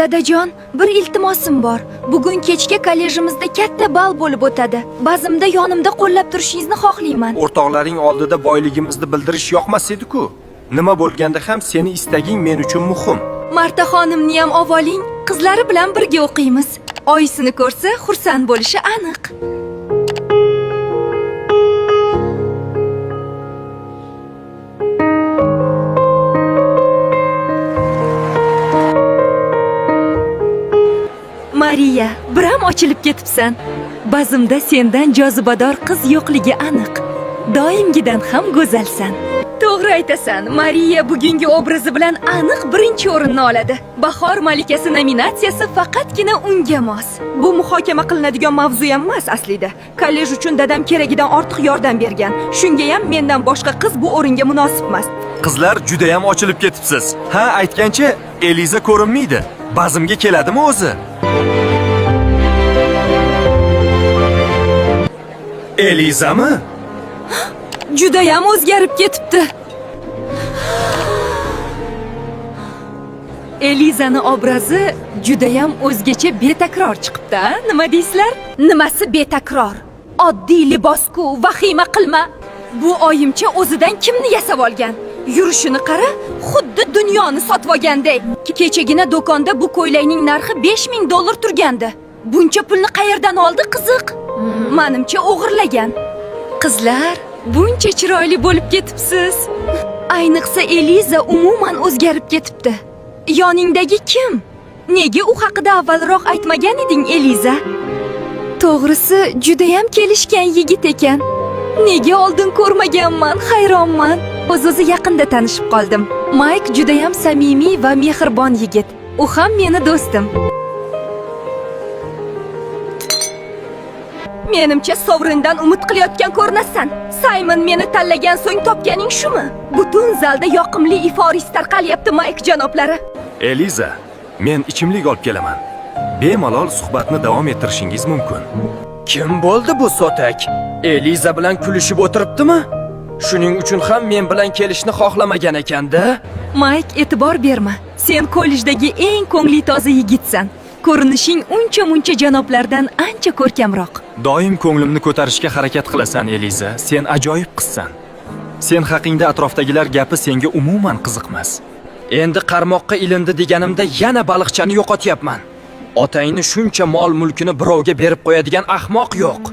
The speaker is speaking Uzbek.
Dadajon, bir iltimosim bor. Bugun kechga kollejimizda katta bal bo'lib o'tadi. Ba'zimda yonimda qo'llab turishingizni xohlayman. O'rtoqlaring oldida boyligimizni bildirish yoqmas edi-ku. Nima bo'lganda ham seni istaging men uchun muhim. Marta xonimni ham ovoling, qizlari bilan birga o'qiymiz. Oyisini ko'rsa, xursand bo'lishi aniq. Mariya, biram ochilib ketibsan. Bazimda sendan jozibador qiz yo'qligi aniq. Doimgidan ham go'zalsan. To'g'ri aytasan, Mariya bugungi obrazi bilan aniq birinchi o'rinni oladi. Bahor malikasi nominatsiyasi faqatgina unga mos. Bu muhokama qilinadigan mavzu ham emas aslida. Kollej uchun dadam keragidan ortiq yordam bergan. Shunga ham mendan boshqa qiz bu o'ringa munosib emas. Qizlar juda ham ochilib ketibsiz. Ha, aytgancha Eliza ko'rinmaydi. Bazimga keladimi o'zi? Elizami? Juda ham o'zgarib ketibdi. Elizani obrazi juda ham o'zgacha betakror chiqibdi, nima deysizlar? Nimasi betakror? Oddiy libos-ku, vahima qilma. Bu oyimcha o'zidan kimni yasab olgan? Yurishini qara, xuddi dunyoni sotib olgandek. Kechagina do'konda bu ko'ylakning narxi $5000 turgandi. Buncha pulni qayerdan oldi, qiziq? Menimcha o'g'irlagan. Qizlar, buncha chiroyli bo'lib ketibsiz. Ayniqsa Eliza umuman o'zgarib ketibdi. Yoningdagi kim? Nega u haqida avvalroq aytmagan eding, Eliza? To'g'risi, juda ham kelishgan yigit ekan. Nega oldin ko'rmaganman, hayronman. O'z-o'zi yaqinda tanishib qoldim. Mike juda ham samimiy va mehribon yigit. U ham meni do'stim. Menimcha sovrindan umid qilayotgan ko'rinasan. Simon meni tanlagan so'ng topganing shumi? Butun zalda yoqimli iforis tarqalyapti, Mike janoblari. Eliza, men ichimlik olib kelaman. Bemalol suhbatni davom ettirishingiz mumkin. Kim bo'ldi bu so'tak? Eliza bilan kulishib o'tiribdimi? Shuning uchun ham men bilan kelishni xohlamagan ekanda. Mike, e'tibor berma. Sen kollejdagi eng ko'ngli toza yigitsan. Ko'rinishing uncha-muncha janoblardan ancha ko'rkamroq. Doim ko'nglimni ko'tarishga harakat qilasan, Eliza. Sen ajoyib qizsan. Sen haqingda atrofdagilar gapi senga umuman qiziqmas. Endi qarmoqqa ilindi deganimda yana baliqchani yo'qotyapman. Otangni shuncha mol-mulkini birovga berib qo'yadigan ahmoq yo'q.